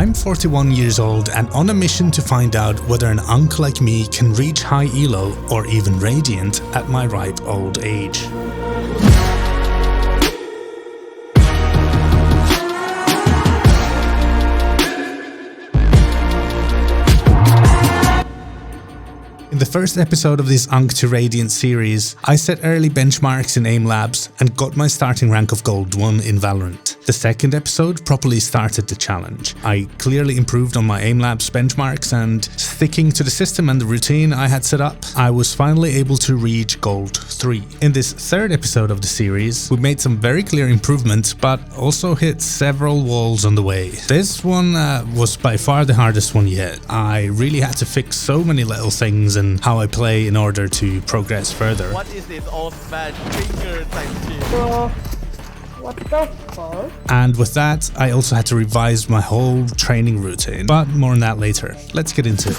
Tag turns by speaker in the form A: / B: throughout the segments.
A: I'm 41 years old and on a mission to find out whether an unk like me can reach high elo or even radiant at my ripe old age. In the first episode of this Unk to Radiant series, I set early benchmarks in Aimlabs and got my starting rank of Gold 1 in Valorant. The second episode properly started the challenge. I clearly improved on my Aimlabs benchmarks, and sticking to the system and the routine I had set up, I was finally able to reach Gold 3. In this third episode of the series, we made some very clear improvements, but also hit several walls on the way. This one was by far the hardest one yet. I really had to fix so many little things and how I play in order to progress further.
B: What is this old man finger type shit?
C: Bro, what the fuck?
A: And with that, I also had to revise my whole training routine, but more on that later. Let's get into it.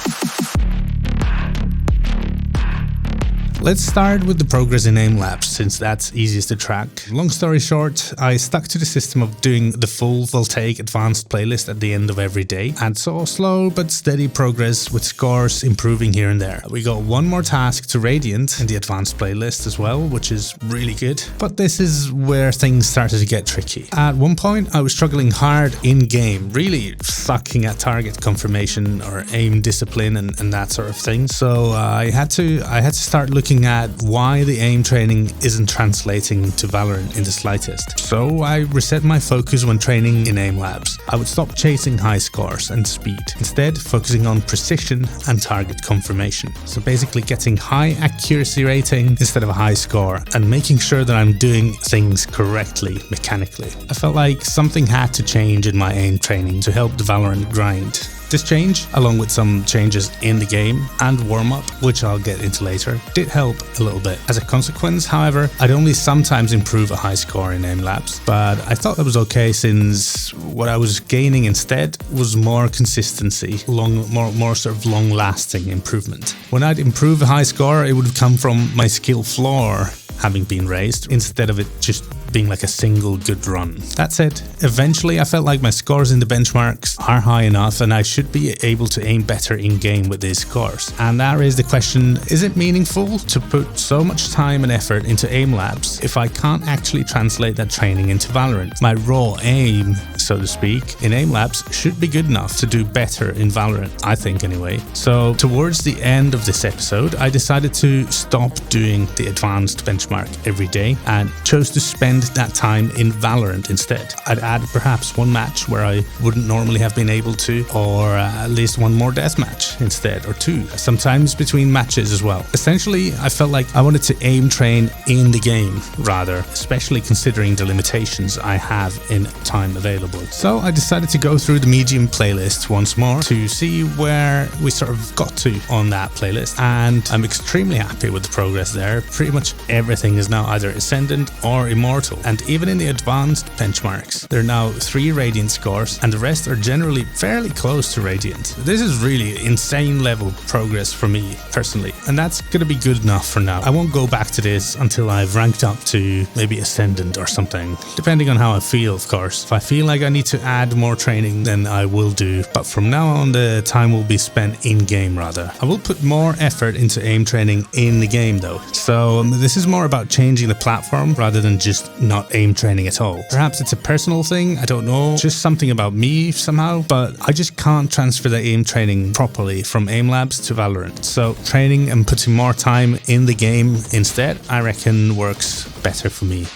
A: Let's start with the progress in Aimlabs, since that's easiest to track. Long story short, I stuck to the system of doing the full Voltaic advanced playlist at the end of every day, and saw slow but steady progress with scores improving here and there. We got one more task to Radiant in the advanced playlist as well, which is really good. But this is where things started to get tricky. At one point, I was struggling hard in-game, really sucking at target confirmation or aim discipline and that sort of thing. So I had to start looking at why the aim training isn't translating to Valorant in the slightest. So I reset my focus when training in Aimlabs. I would stop chasing high scores and speed, instead focusing on precision and target confirmation. So basically getting high accuracy rating instead of a high score, and making sure that I'm doing things correctly mechanically. I felt like something had to change in my aim training to help the Valorant grind. This change, along with some changes in the game and warm-up, which I'll get into later, did help a little bit. As a consequence, however, I'd only sometimes improve a high score in Aimlabs, but I thought that was okay since what I was gaining instead was more consistency, more sort of long-lasting improvement. When I'd improve a high score, it would come from my skill floor having been raised, instead of it just being like a single good run. That said, eventually I felt like my scores in the benchmarks are high enough and I should be able to aim better in-game with these scores. And that raised the question, is it meaningful to put so much time and effort into Aimlabs if I can't actually translate that training into Valorant? My raw aim, so to speak, in Aimlabs should be good enough to do better in Valorant, I think anyway. So towards the end of this episode, I decided to stop doing the advanced benchmark every day and chose to spend that time in Valorant instead. I'd add perhaps one match where I wouldn't normally have been able to, or at least one more deathmatch instead, or two, sometimes between matches as well. Essentially, I felt like I wanted to aim train in the game rather, especially considering the limitations I have in time available. So I decided to go through the medium playlist once more to see where we sort of got to on that playlist, and I'm extremely happy with the progress there. Pretty much everything is now either Ascendant or Immortal, and even in the advanced benchmarks, there are now 3 Radiant scores and the rest are generally fairly close to Radiant. This is really insane level progress for me personally, and that's gonna be good enough for now. I won't go back to this until I've ranked up to maybe Ascendant or something, depending on how I feel, of course. If I feel like I need to add more training, then I will do, but from now on the time will be spent in-game rather. I will put more effort into aim training in the game though, so this is more about changing the platform rather than just not aim training at all. Perhaps it's a personal thing, I don't know, just something about me somehow, but I just can't transfer the aim training properly from Aimlabs to Valorant. So training and putting more time in the game instead, I reckon works better for me.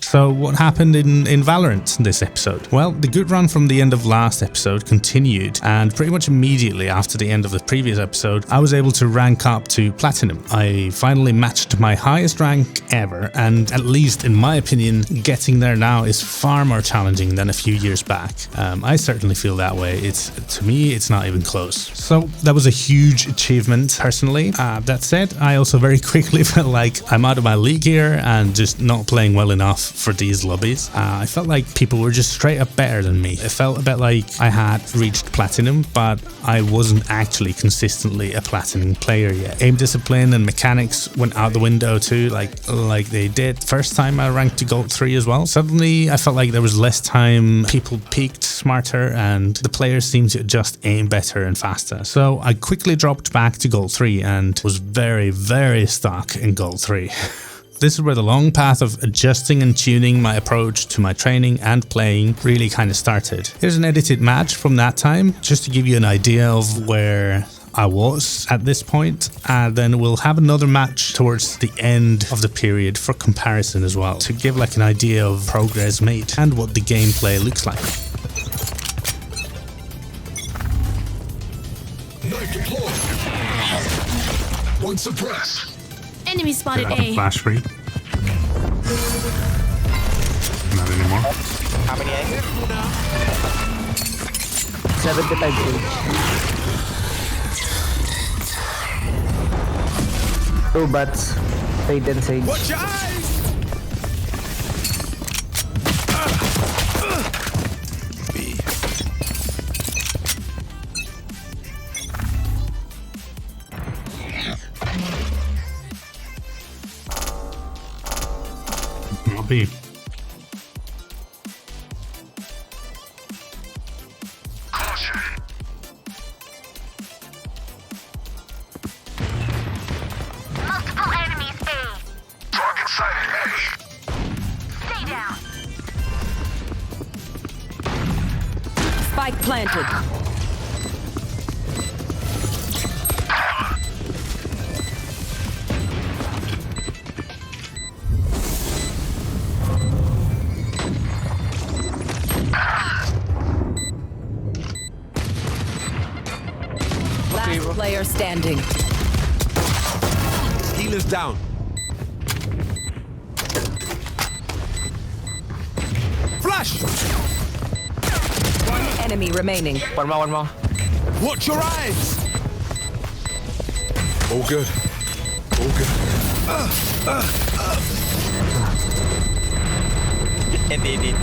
A: So what happened in Valorant this episode? Well, the good run from the end of last episode continued, and pretty much immediately after the end of the previous episode, I was able to rank up to Platinum. I finally matched my highest rank ever, and at least in my opinion, getting there now is far more challenging than a few years back. I certainly feel that way. To me, it's not even close. So that was a huge achievement personally. That said, I also very quickly felt like I'm out of my league here and just not playing well enough for these lobbies. I felt like people were just straight up better than me. It felt a bit like I had reached platinum, but I wasn't actually consistently a platinum player yet. Aim discipline and mechanics went out the window too, like they did first time I ranked to gold 3 as well. Suddenly I felt like there was less time, people peaked smarter, and the players seemed to just aim better and faster. So I quickly dropped back to gold 3 and was very stuck in gold 3. This is where the long path of adjusting and tuning my approach to my training and playing really kind of started. Here's an edited match from that time, just to give you an idea of where I was at this point, and then we'll have another match towards the end of the period for comparison as well, to give like an idea of progress made and what the gameplay looks like.
D: One suppressed.
E: Enemy spotted A.
A: Flash free. Not anymore.
B: How many A?
C: 75 page. 2 bats. Fade and sage.
B: Watch your eyes! B.
A: I'll be.
F: Multiple enemies A.
D: Target sighted A.
F: Stay down.
G: Spike planted. Last player standing.
B: Healer's down. Flash!
G: One enemy remaining.
B: One more. Watch your eyes!
D: All good. All good.
B: Indeed.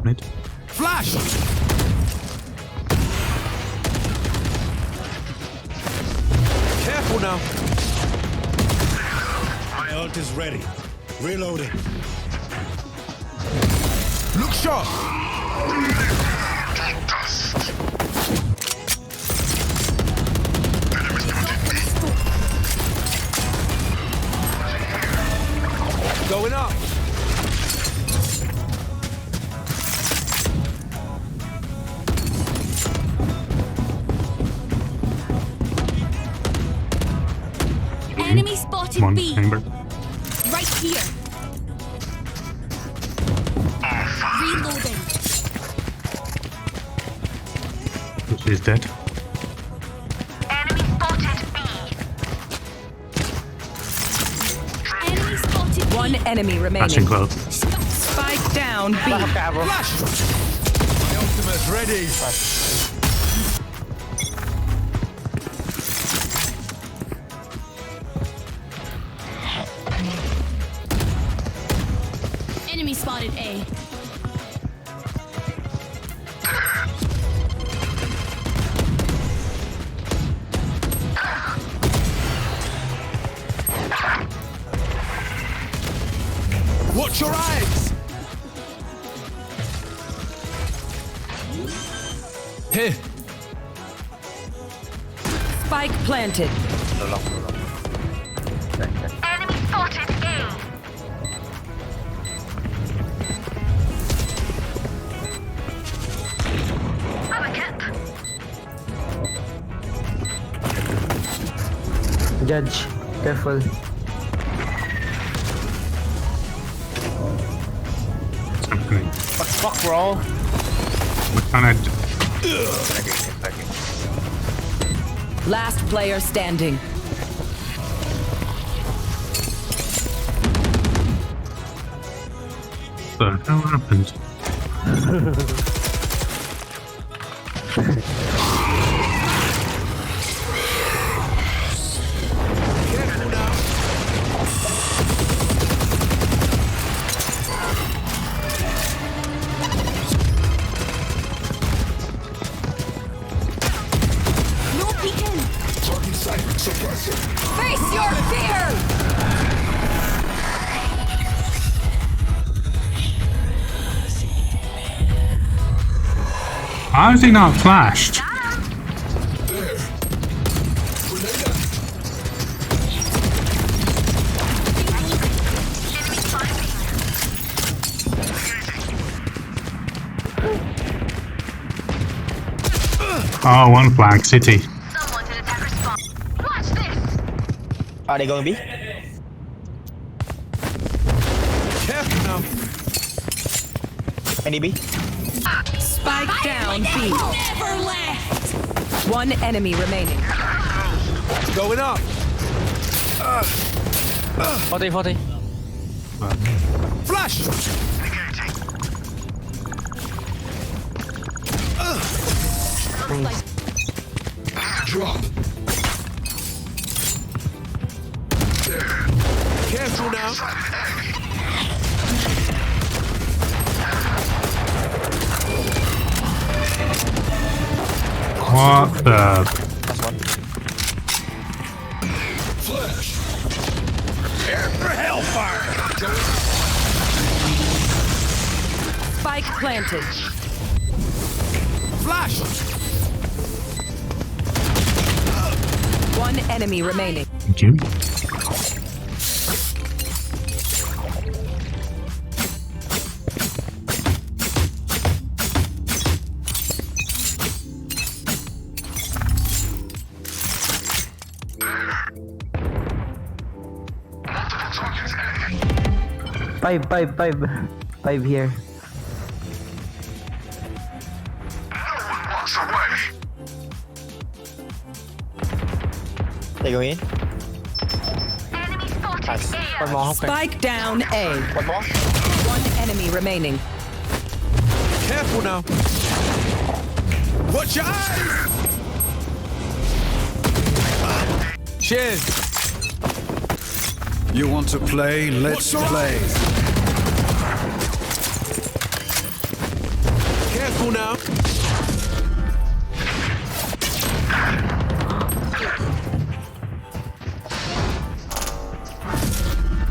A: Mid.
B: Flash! Careful now.
H: My ult is ready. Reloading.
B: Look sharp. Going up.
E: Enemy spotted
A: One
E: B.
A: chamber.
E: Right here. Reloading.
A: She's dead.
F: Enemy spotted B.
E: Enemy spotted B.
G: One enemy
A: Flashing
G: remaining.
A: close.
G: Spike down B.
B: Flash! My ultimate's ready.
E: Enemy spotted A.
B: Watch your eyes! Here.
G: Spike planted.
F: Enemy spotted A. I'm a cat.
C: Judge. Careful.
A: What's happening?
B: What the fuck, bro?
A: What can I do?
G: Last player standing.
A: What the hell happened? How is he not flashed? Oh, one flag, city.
F: Someone did attacker spawn. Watch this.
I: Are they going B?
B: Careful now.
I: Any B?
G: Spike down B.
E: Never left.
G: One enemy remaining.
B: Going up.
I: 40.
B: Flash.
D: Drop.
B: Careful now.
A: What the?
I: That's one.
D: Flash.
B: For hellfire.
G: Spike planted.
B: Flash.
G: One enemy remaining.
A: Thank you.
C: Five here.
D: Walks away.
I: They going in?
F: Enemy spotted.
I: Nice.
F: A.
I: One more. Okay.
G: Spike down A.
I: One more.
G: One enemy remaining.
B: Careful now. Watch your eyes. Cheers.
H: You want to play? Let's play.
B: Careful now.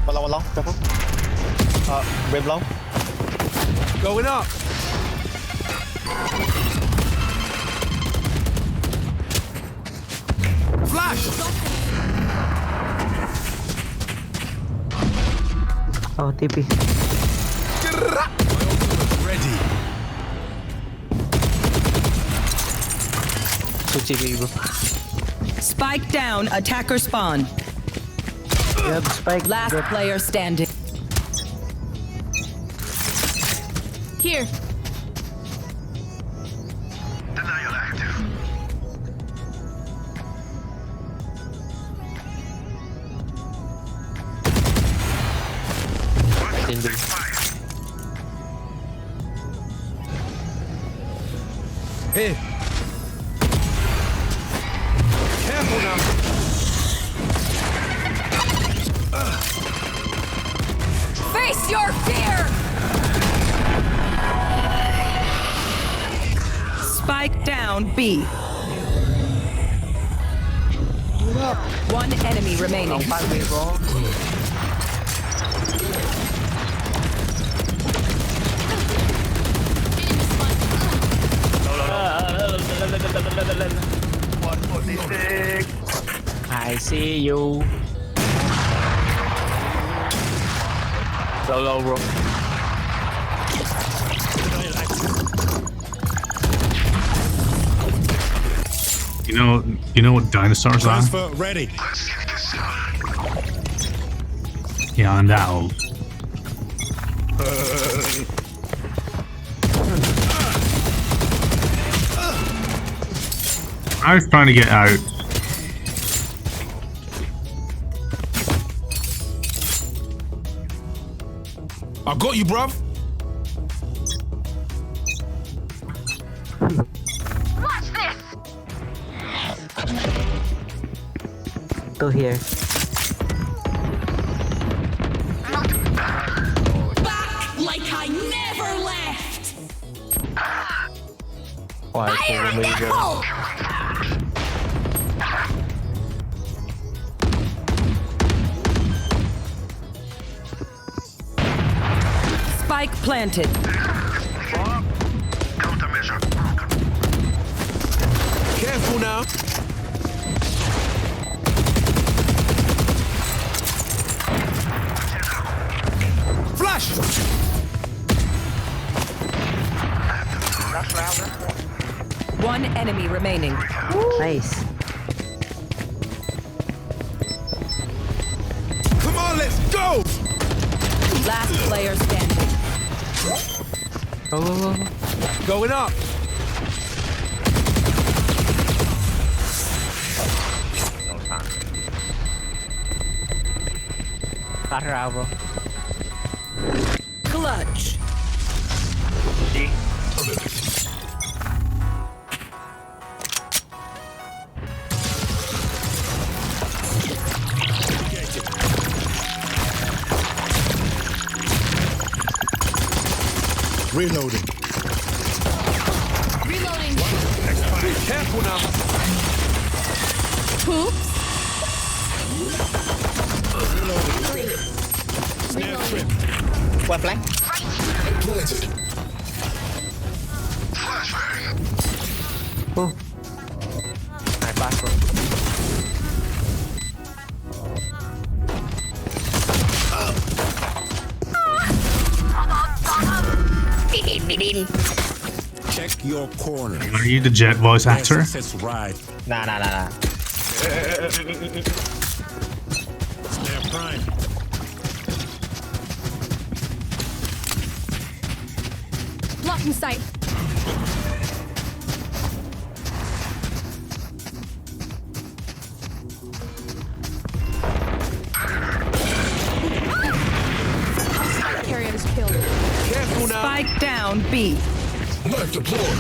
I: One long. Careful. Brave long.
B: Going up. Flash.
C: Oh, TP.
B: Ready.
G: Spike down. Attacker spawn.
C: You have spike.
G: Last
C: Good.
G: player standing.
E: Here.
D: Denial active.
B: Here. Careful now.
E: Face your fear.
G: Spike down B. One enemy remaining.
I: I see you. Low, bro.
A: You know what dinosaurs are?
H: Transfer ready.
D: Let's get this done.
A: Yeah, I'm that old. I was trying to get out.
B: I got you, bruv.
F: Watch this.
C: Two here.
E: Back like I never left.
I: Why?
E: Fire in the hole.
G: Spike planted.
D: Countermeasure.
B: Careful now. Flash!
G: One enemy remaining.
C: Nice.
B: Come on, let's go!
G: Last player standing.
C: Go, go, go.
B: Going up.
I: Flash around, bro.
G: Clutch.
B: Reloading.
E: Reloading.
B: Careful now.
E: Oops.
B: Snail trip.
I: One flank.
B: Planted.
D: Flashbang.
C: Oh,
I: Nice flash, bro.
B: Check your corner.
A: Are you the Jet voice actor?
B: That's right.
I: Nah.
B: Snare prime.
E: Blocking sight. Carrier is killed.
B: Careful now.
G: Spike down B.
B: Knife deployed.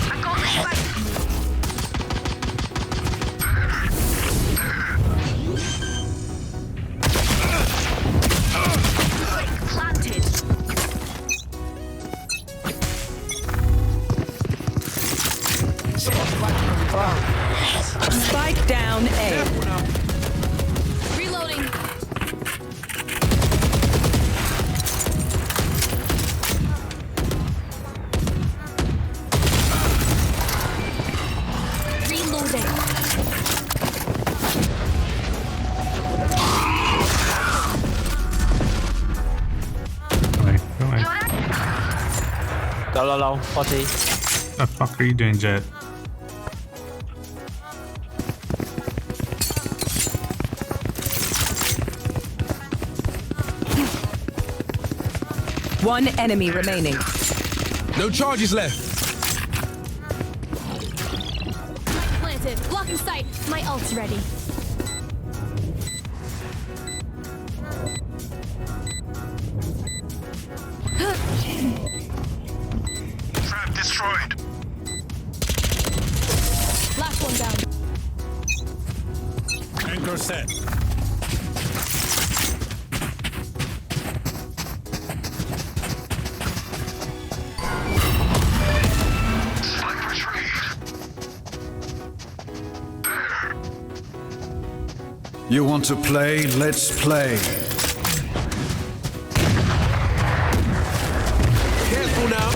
F: Planted.
G: Spike down A.
E: Reloading. Reloading.
I: Low. 40.
A: What the fuck are you doing, Jet?
G: One enemy remaining.
B: No charges left.
E: Planted. Blocking sight. My ult's ready.
D: Trap destroyed.
E: Last one down.
B: Anchor set.
D: Sniper trade.
H: You want to play? Let's play.
B: Careful now.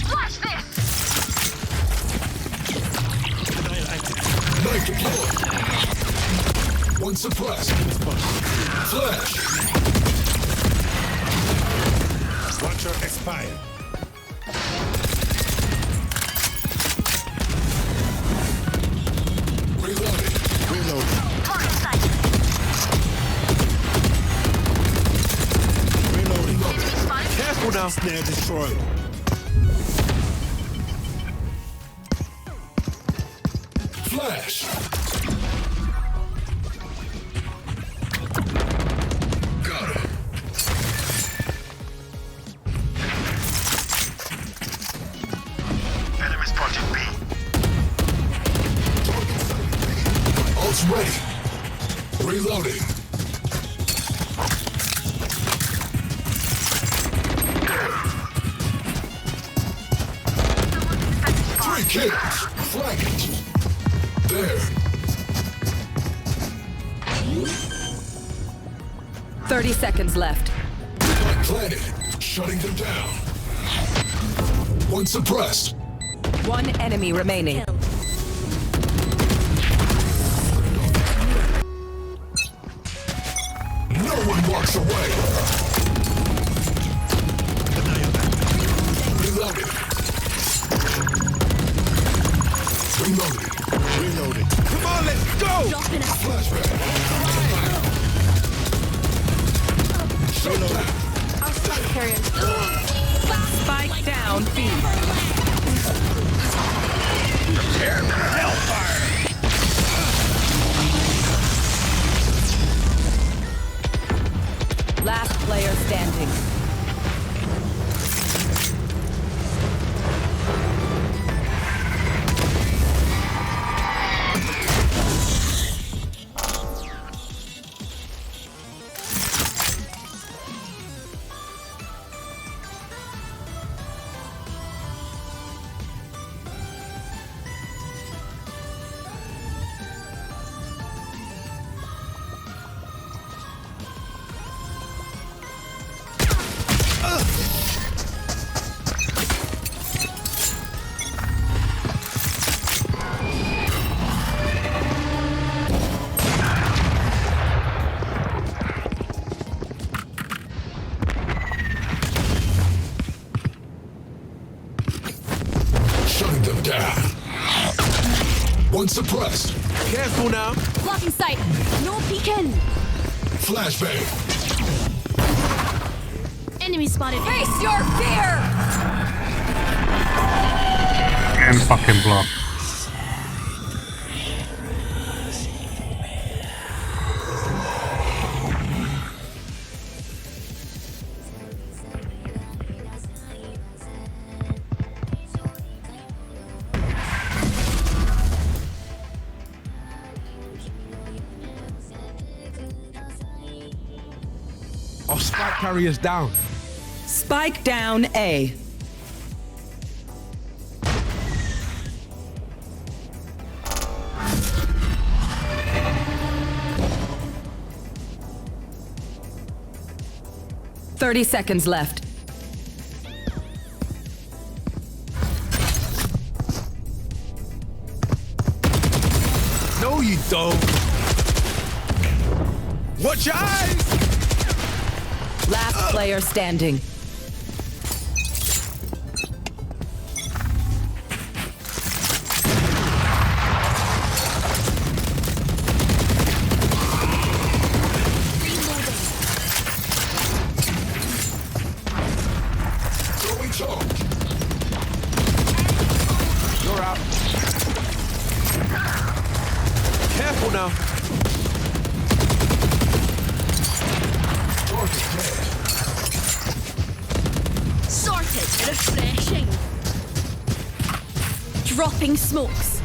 F: Watch this.
B: Knife deployed. One suppressed. Flash. Watcher expired. Reloading.
F: Blocking sight.
B: Reloading.
F: Enemy spotted.
B: Careful now. Snare destroyed. Flash. Got him.
D: Enemy spotted B.
B: ready. Reloading. Three kills. Fragments. There.
G: 30 seconds left.
B: Planted. Shutting them down. One suppressed.
G: One enemy remaining.
B: No one walks away. Reloading. Reloading. Reloading. Come on, let's go! Flashback. Shut down.
G: Spike down B. Last player standing.
B: Shutting them down. One suppressed.
H: Careful now.
E: Blocking sight. No peeking.
B: Flashbang.
E: Enemy spotted. Face your fear.
A: And fucking block.
H: Our spike carrier's down.
G: Spike down A. Thirty seconds left.
H: No, you don't. Watch your eyes!
G: Last player standing.
B: Throwing charge.
H: You're out. Careful now.
B: Target dead.
E: Sorted. Refreshing. Dropping smokes.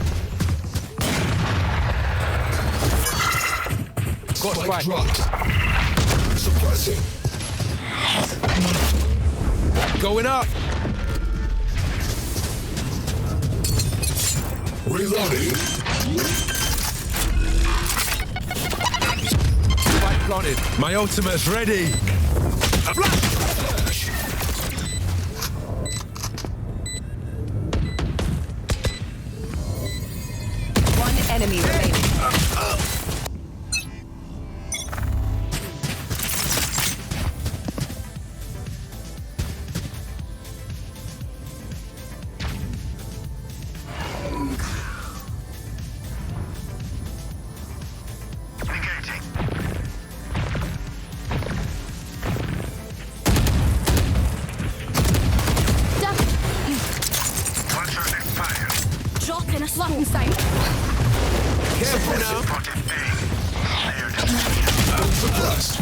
H: Got
B: Spike
H: spike.
B: dropped. Suppressing.
H: Going up.
B: Reloading.
H: Spike planted. My ultimate's ready.
B: Flash.
G: One enemy remaining.
D: Engaging.
E: Duck.
D: One shot expired.
E: Dropping a blocking sight.
H: Careful now.
D: Spotted B. Cleared.
B: One suppressed.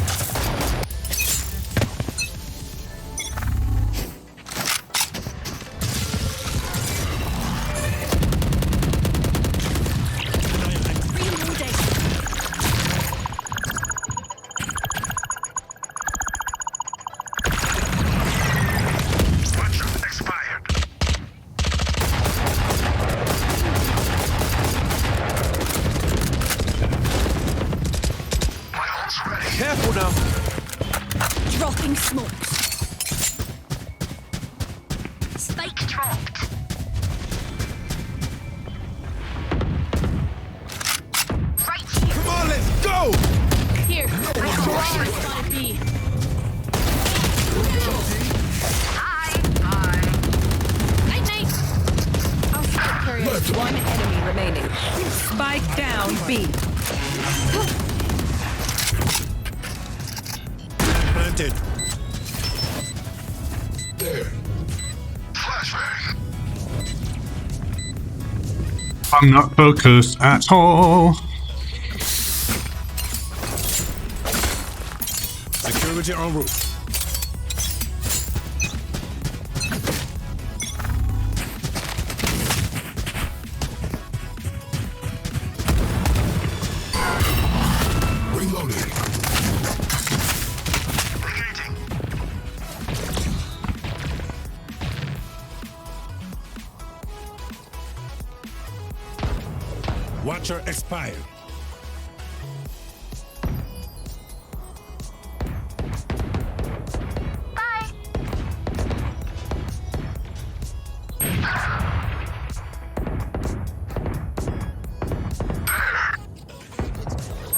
E: Reloading.
G: B.
B: Planted. There.
D: Flashbang.
A: I'm not focused at all.
B: Security en route.
D: Reloading. Engaging.
B: Watcher expired.
F: Bye.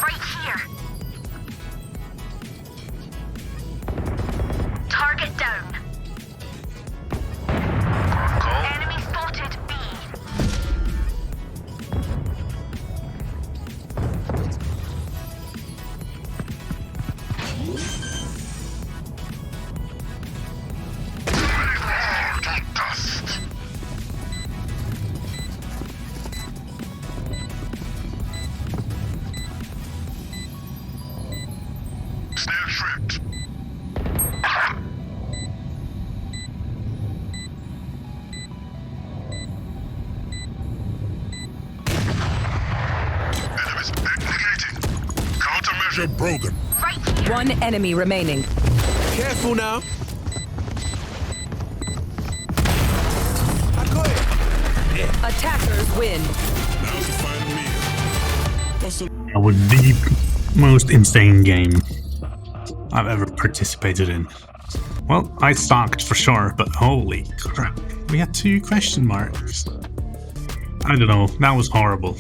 F: Right here. Target down. Enemy spotted B.
D: Dust. Snail shrimped. Enemies negating. Countermeasure broken.
F: Right here.
G: One enemy remaining.
B: Careful now.
G: Attackers win.
B: Now's the final meal. Hustle.
A: That was the most insane game I've ever participated in. Well, I sucked for sure, but holy crap. We had 2 question marks. I don't know, that was horrible.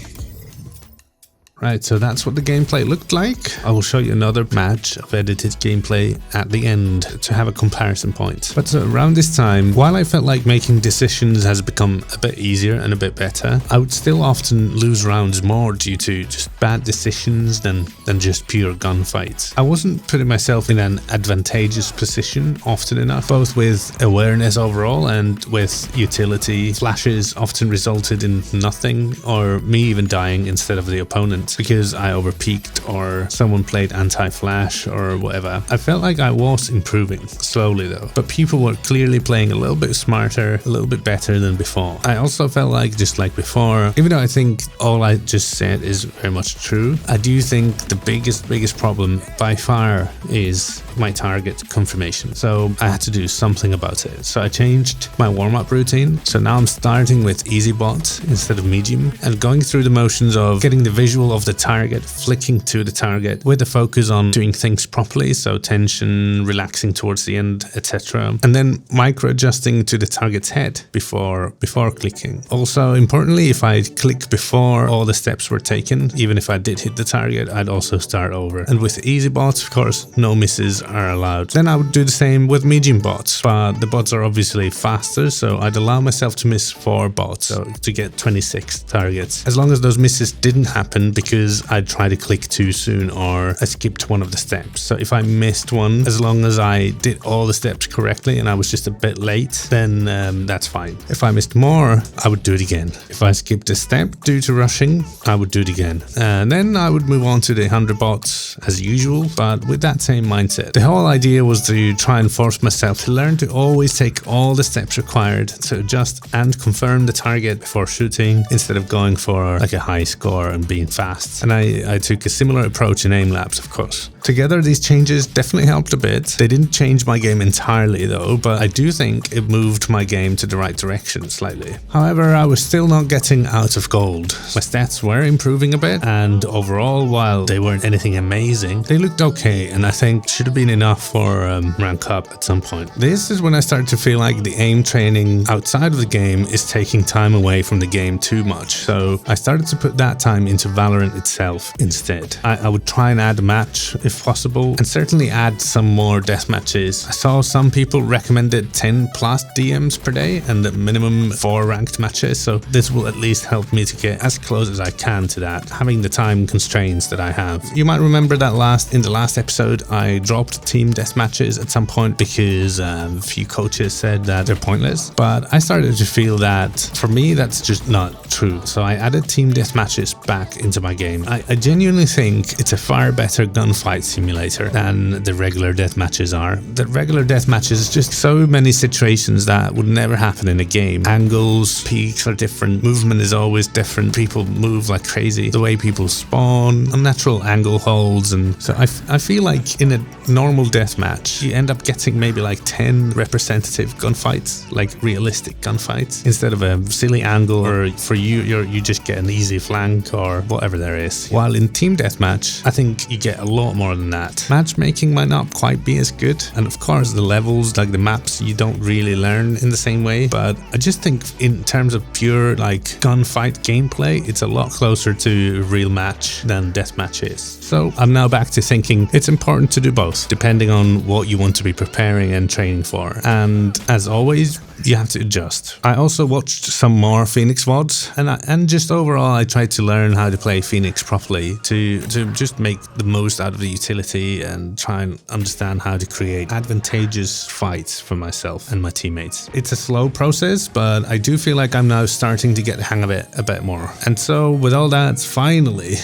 A: Right, so that's what the gameplay looked like. I will show you another match of edited gameplay at the end to have a comparison point. But so around this time, while I felt like making decisions has become a bit easier and a bit better, I would still often lose rounds more due to just bad decisions than just pure gunfights. I wasn't putting myself in an advantageous position often enough, both with awareness overall and with utility. Flashes often resulted in nothing or me even dying instead of the opponent, because I overpeaked or someone played anti-flash or whatever. I felt like I was improving, slowly though, but people were clearly playing a little bit smarter, a little bit better than before. I also felt like, just like before, even though I think all I just said is very much true, I do think the biggest problem by far is my target confirmation. So I had to do something about it. So I changed my warm-up routine. So now I'm starting with easy bot instead of medium and going through the motions of getting the visual of the target, flicking to the target with the focus on doing things properly, so tension, relaxing towards the end, etc. And then micro adjusting to the target's head before clicking. Also, importantly, if I click before all the steps were taken, even if I did hit the target, I'd also start over. And with easy bots, of course, no misses are allowed. Then I would do the same with medium bots, but the bots are obviously faster, so I'd allow myself to miss 4 bots, so to get 26 targets. As long as those misses didn't happen because I tried to click too soon or I skipped one of the steps. So if I missed one, as long as I did all the steps correctly and I was just a bit late, then that's fine. If I missed more, I would do it again. If I skipped a step due to rushing, I would do it again. And then I would move on to the 100 bots as usual, but with that same mindset. The whole idea was to try and force myself to learn to always take all the steps required to adjust and confirm the target before shooting, instead of going for like a high score and being fast. And I took a similar approach in Aimlabs, of course. Together, these changes definitely helped a bit. They didn't change my game entirely though, but I do think it moved my game to the right direction slightly. However, I was still not getting out of gold. My stats were improving a bit, and overall, while they weren't anything amazing, they looked okay, and I think should have been been enough for rank up at some point. This is when I started to feel like the aim training outside of the game is taking time away from the game too much. So I started to put that time into Valorant itself instead. I would try and add a match if possible, and certainly add some more death matches. I saw some people recommended 10 plus DMs per day and the minimum 4 ranked matches, so this will at least help me to get as close as I can to that, having the time constraints that I have. You might remember that in the last episode I dropped team death matches at some point because a few coaches said that they're pointless, but I started to feel that for me that's just not true. So I added team death matches back into my game. I genuinely think it's a far better gunfight simulator than the regular death matches are. The regular death matches is just so many situations that would never happen in a game. Angles, peaks are different, movement is always different, people move like crazy, the way people spawn, unnatural angle holds, and so I feel like in a normal deathmatch you end up getting maybe like 10 representative gunfights, like realistic gunfights, instead of a silly angle, or for you just get an easy flank or whatever there is. While in team deathmatch I think you get a lot more than that. Matchmaking might not quite be as good, and of course the levels, like the maps, you don't really learn in the same way, but I just think in terms of pure like gunfight gameplay it's a lot closer to a real match than deathmatch is. So I'm now back to thinking it's important to do both, depending on what you want to be preparing and training for. And as always, you have to adjust. I also watched some more Phoenix VODs, and just overall I tried to learn how to play Phoenix properly, to just make the most out of the utility and try and understand how to create advantageous fights for myself and my teammates. It's a slow process, but I do feel like I'm now starting to get the hang of it a bit more. And so with all that, finally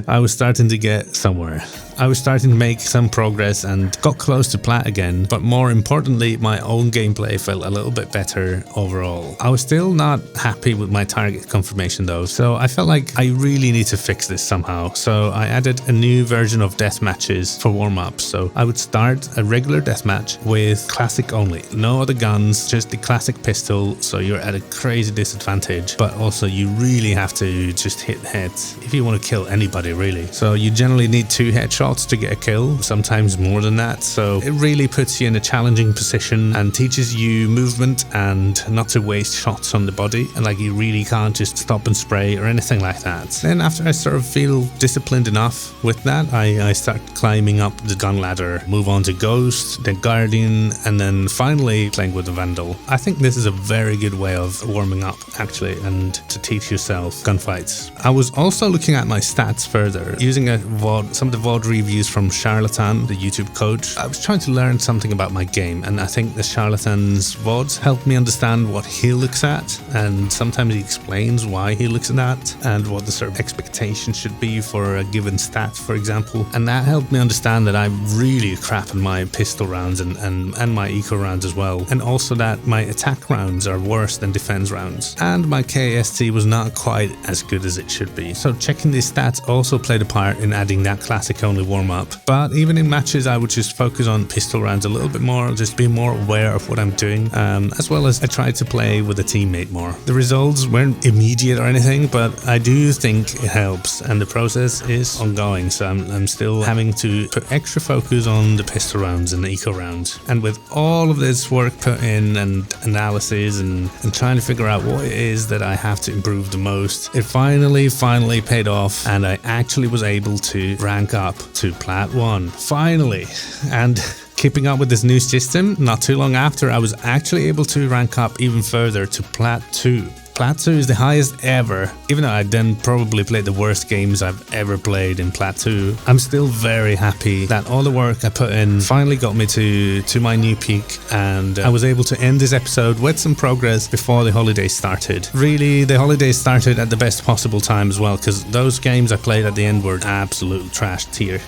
A: I was starting to get somewhere. I was starting to make some progress and got close to plat again, but more importantly, my own gameplay felt a little bit better overall. I was still not happy with my target confirmation though, so I felt like I really need to fix this somehow. So I added a new version of death matches for warm-ups. So I would start a regular deathmatch with classic only, no other guns, just the classic pistol, so you're at a crazy disadvantage, but also you really have to just hit heads if you want to kill anybody really. So you generally need 2 headshots to get a kill, sometimes more than that, so it really puts you in a challenging position and teaches you movement and not to waste shots on the body, and like you really can't just stop and spray or anything like that. Then after I sort of feel disciplined enough with that, I start climbing up the gun ladder, move on to Ghost, then Guardian, and then finally playing with the Vandal. I think this is a very good way of warming up actually, and to teach yourself gunfights. I was also looking at my stats further, using some of the VOD reviews from Charlatan, the YouTube coach. I was trying to learn something about my game, and I think the Charlatan's VODs helped me understand what he looks at, and sometimes he explains why he looks at that and what the sort of expectation should be for a given stat, for example. And that helped me understand that I'm really crap in my pistol rounds and my eco rounds as well, and also that my attack rounds are worse than defense rounds, and my KST was not quite as good as it should be. So checking these stats also played a part in adding that classic only warm-up. But even in matches I would just focus on pistol rounds a little bit more, just be more aware of what I'm doing, as well as I tried to play with a teammate more. The results weren't immediate or anything, but I do think it helps, and the process is ongoing, so I'm still having to put extra focus on the pistol rounds and the eco rounds. And with all of this work put in and analysis and trying to figure out what it is that I have to improve the most, it finally paid off, and I actually was able to rank up to plat 1, finally. And keeping up with this new system, not too long after, I was actually able to rank up even further to plat 2. Plat 2 is the highest ever. Even though I then probably played the worst games I've ever played in Plat 2, I'm still very happy that all the work I put in finally got me to my new peak, and I was able to end this episode with some progress before the holidays started. Really, the holidays started at the best possible time as well, because those games I played at the end were absolute trash tier.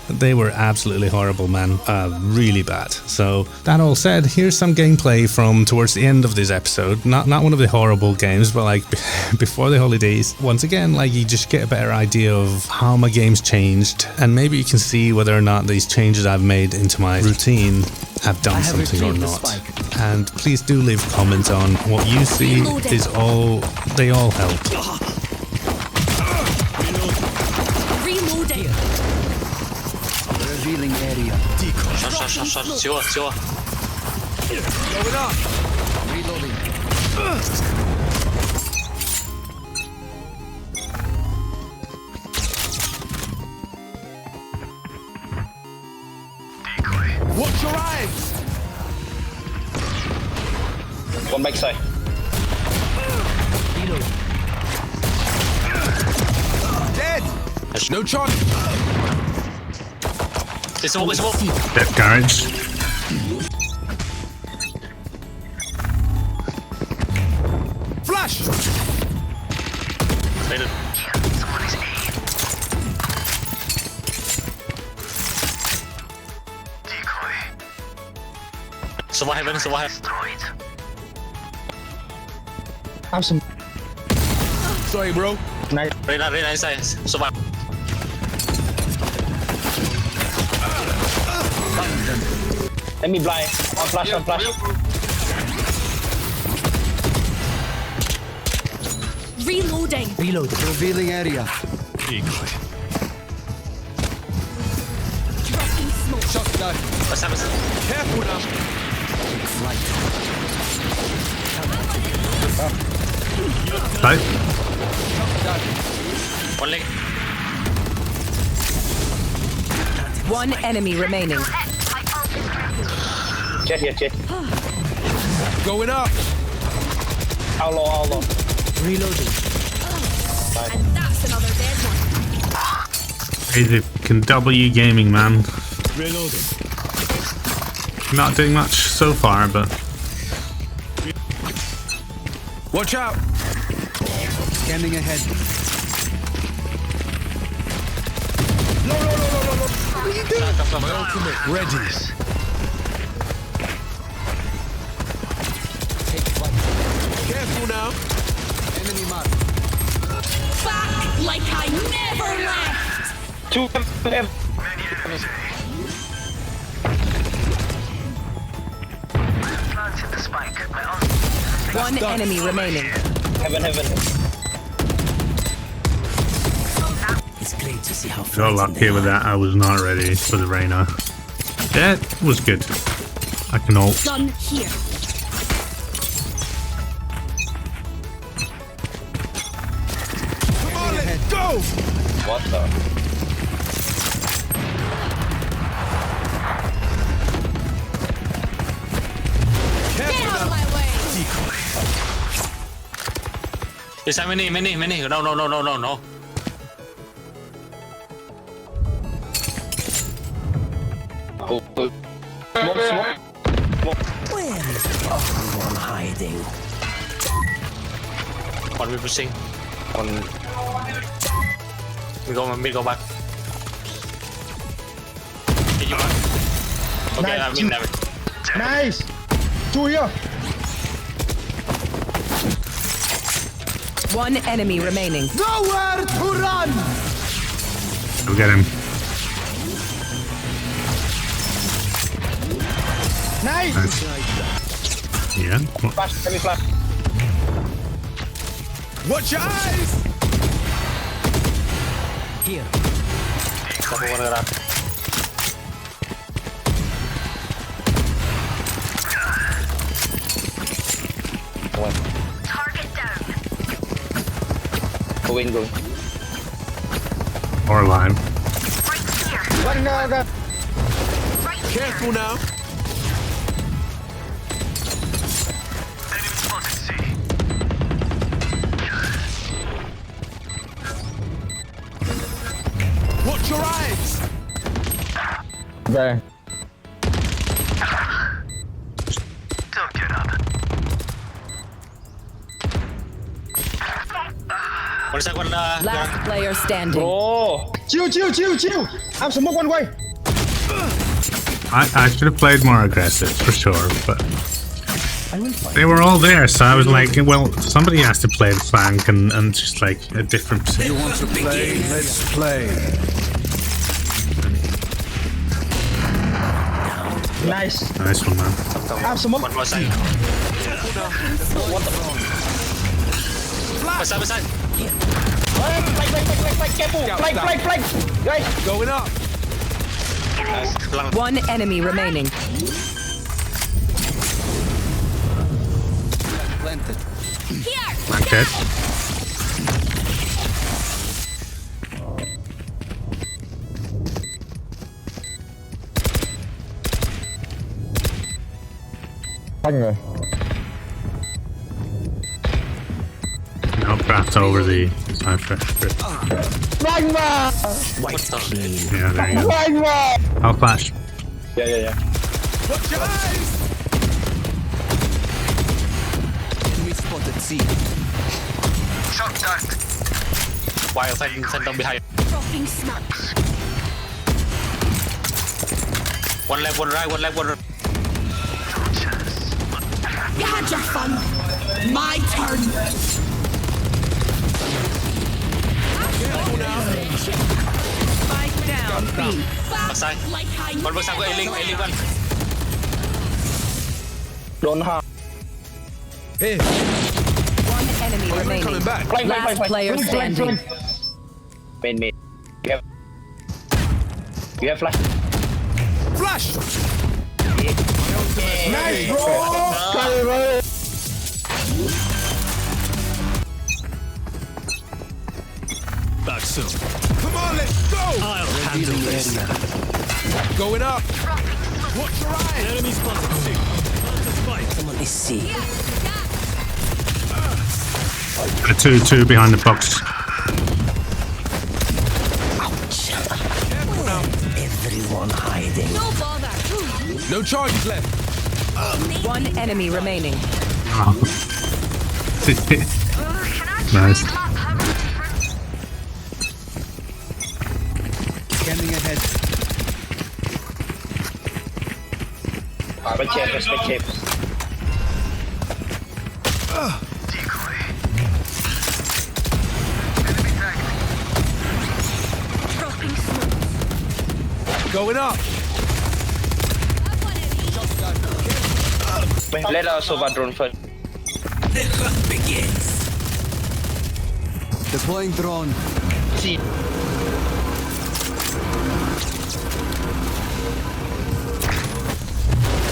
A: They were absolutely horrible, man. Really bad. So that all said, here's some gameplay from towards the end of this episode. Not one of the horrible games, but like before the holidays. Once again, like you just get a better idea of how my game's changed, and maybe you can see whether or not these changes I've made into my routine have done something or not. And please do leave comments on what you see. They all help.
E: Reloading.
B: Revealing area. Decoy.
I: Sure.
H: Going up. Reloading. Watch your eyes.
J: One backside.
H: Dead. No chance.
I: It's smoke.
A: Dead garage.
H: Flash.
I: Wait.
F: Someone is A.
D: Decoy.
I: Someone heaven.
F: Destroyed.
J: Have some.
H: Sorry, bro.
J: Nice.
I: Reyna inside. Someone.
J: Let me blind. On flash.
E: Reloading.
H: Revealing area.
E: Dropping smoke.
H: Shot down.
I: What's happening?
H: Careful now.
A: Right.
I: One leg.
G: One enemy remaining.
J: Jet.
H: Going up.
J: How low?
H: Reloading.
E: And that's another dead one.
A: Crazy fucking W gaming, man.
H: Reloading.
A: Not doing much so far, but
H: Watch out. Scanning ahead. No. What are you doing? My ultimate ready. Careful now. Enemy mark.
E: Back like I never left.
J: 2 M.
F: Planted the spike.
G: One enemy remaining.
J: Heaven.
A: got lucky with that. I was not ready for the Reyna. That was good. I can ult.
E: Gun here.
H: Come on, let's go!
J: What the?
E: Get out of my way.
I: It's a mini. No.
J: Smoke.
I: One we pushing.
J: On
I: Mid go back. Did you back? Okay,
J: Nice.
I: I'm in there.
J: nice. 2 here.
G: One enemy remaining.
H: Nowhere to run!
A: Go get him.
J: Nice.
A: Nice. Yeah. Well,
J: Flash, heavy flash.
H: Watch your eyes!
I: Couple one grab.
F: Target down.
J: Going.
A: or alive.
F: Right here.
J: One
F: Right here.
H: Careful now.
D: Enemy spotted C.
H: Watch your eyes!
J: There.
D: Don't get up.
I: One second.
G: Last player standing.
J: Oh. Chill. I'm smoke one way.
A: I should have played more aggressive for sure, but they were all there, so I was like, well, somebody has to play the flank and just like a different
H: You
A: position.
H: want to play? Let's play.
J: Nice.
A: Nice one, man.
J: I'm smoke.
I: One more side.
J: What the?
I: One side.
J: Flank. Careful. Flank. Guys.
H: Going up.
G: One enemy remaining.
H: Planted.
A: Okay.
J: Phanh rồi.
A: Now perhaps over the cipher.
J: Phanh mà.
A: Yeah, there you go.
J: Phanh mà.
A: I'll flash.
J: Yeah.
H: Watch your eyes! Enemy spotted C.
D: Shot down.
I: While send down behind.
E: Dropping smokes.
I: One left, one right, one left, one right.
E: You had your fun. My turn.
G: Spike down. B.
I: Backside.
E: Like I
I: One backside của Ailing one.
J: Don't have.
H: Here.
G: One enemy
H: Coming
G: remaining.
H: back.
G: Last player standing.
J: Main. You have flash.
H: Flash!
J: Nice, bro.
B: Back soon.
H: Come on, let's go!
B: I'll handle this.
H: Going up. Watch your eyes!
B: Enemy spotted. C.
H: Someone is C.
A: Two behind the box.
H: Careful now.
E: No bother.
H: No charges left.
G: One enemy remaining.
A: Oh. Nice.
H: Scanning ahead.
J: Respect shape.
D: Decoy. Enemy tagged.
E: Dropping smokes.
H: Going up.
J: Let us over drone first.
H: The hunt begins. Deploying drone.
J: C.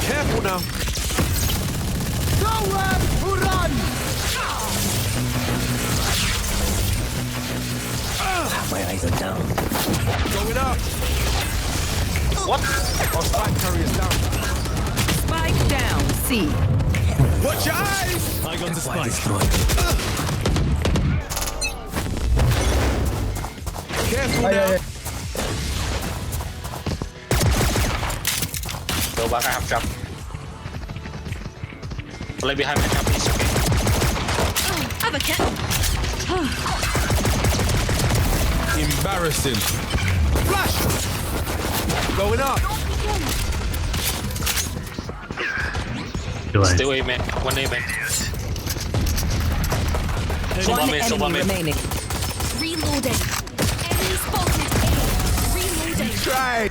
H: Careful now. Nowhere to run!
J: My eyes are down.
H: Going up.
I: What?
H: Our spike carrier's down.
G: Spike down. C.
H: Watch your eyes!
B: I got the spike.
H: Careful now.
I: Go back, I have trap. Play behind my trap, it's okay.
E: Have a kit.
H: Embarrassing. Flash! Going up.
A: Delay.
I: Stay away, man. One day, man.
G: One
I: mid,
G: enemy
I: mid.
G: remaining.
E: Reloading. Enemy spotted. Reloading.
H: Try.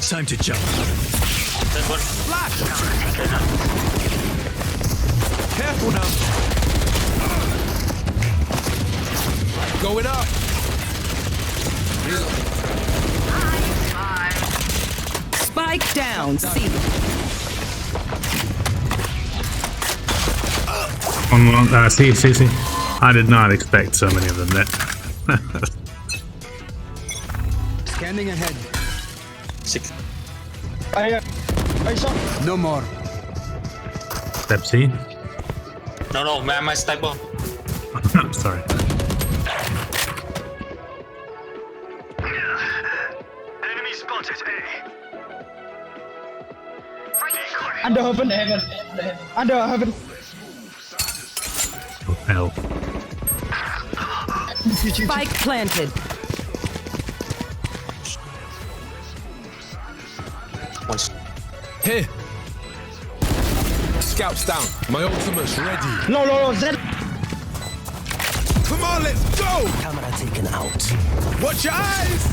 B: Time to jump.
I: There's one.
H: Flash! Careful now. Going up.
G: Spike down. C.
A: See. I did not expect so many of them there.
H: Scanning ahead.
I: 6.
J: I saw.
H: No more.
A: Step C.
I: No, man, my sniper.
A: Sorry.
D: Enemy spotted A. Decoy.
J: Under heaven. Under heaven.
A: Oh, hell.
G: Spike planted.
I: One.
H: Here. Scouts down. My ultimate's ready.
J: No, Zed.
H: Come on, let's go!
J: Camera taken out.
H: Watch your eyes!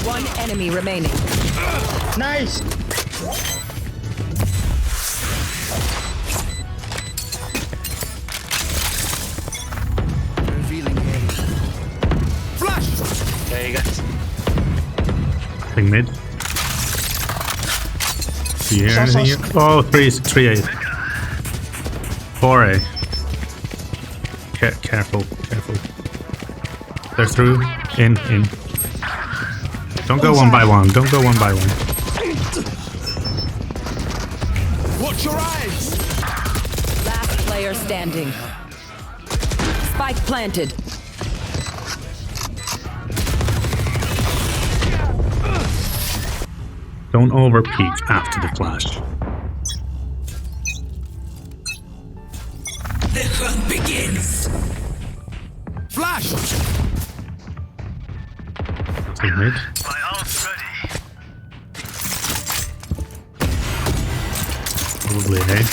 G: One enemy remaining.
J: Nice.
H: Revealing area. Flash!
A: Thing mid. Do you hear anything yet? Oh, 3A. 4A. Careful. They're through. In. Don't go one by one.
B: Watch your eyes.
G: Last player standing. Spike planted.
A: Don't over peek after the flash.
E: The hunt begins.
B: Flash.
A: Take mid.
D: My ult's ready.
A: Probably A.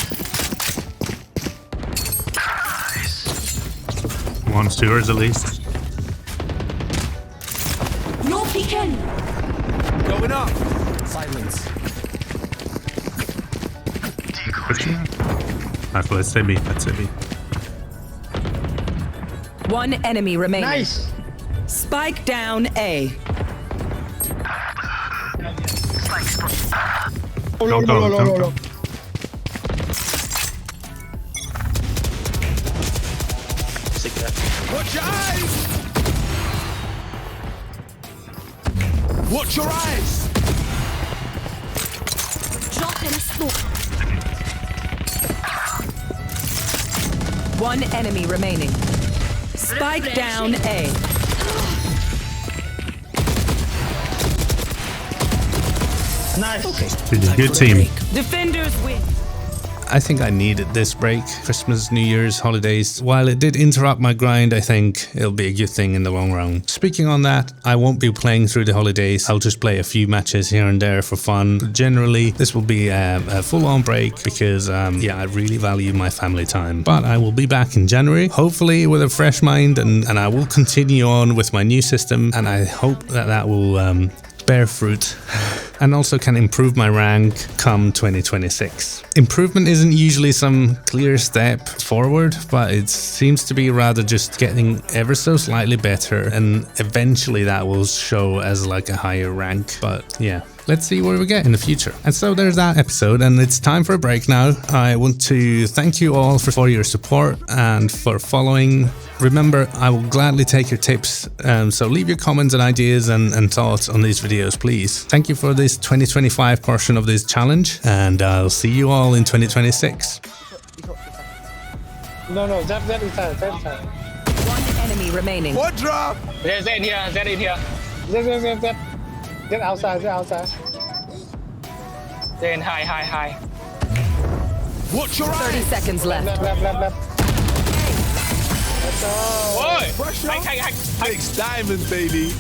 A: One stewards at least.
E: No peeking.
B: Going up.
J: Silence.
A: Let's say B.
G: One enemy remaining.
J: Nice.
G: Spike down A.
A: Don't go.
B: Watch your eyes. Watch your eyes.
E: Drop in smoke.
G: One enemy remaining. Spike down A.
J: Nice.
A: Good team.
G: Defenders win.
A: I think I needed this break. Christmas, New Year's, holidays. While it did interrupt my grind, I think it'll be a good thing in the long run. Speaking on that, I won't be playing through the holidays. I'll just play a few matches here and there for fun. But generally, this will be a full-on break because, yeah, I really value my family time. But I will be back in January, hopefully with a fresh mind, and I will continue on with my new system, and I hope that will bear fruit and also can improve my rank come 2026. Improvement isn't usually some clear step forward, but it seems to be rather just getting ever so slightly better, and eventually that will show as like a higher rank. But yeah, let's see where we get in the future. And so there's that episode, and it's time for a break now. I want to thank you all for your support and for following. Remember, I will gladly take your tips, so leave your comments and ideas and thoughts on these videos, please. Thank you for this 2025 portion of this challenge, and I'll see you all in 2026.
J: No, that inside.
G: One enemy remaining.
B: What drop?
J: Z in here. Get outside. Then high.
B: Watch your
G: 30
B: eyes.
G: seconds left.
J: Left.
B: Takes diamonds, baby.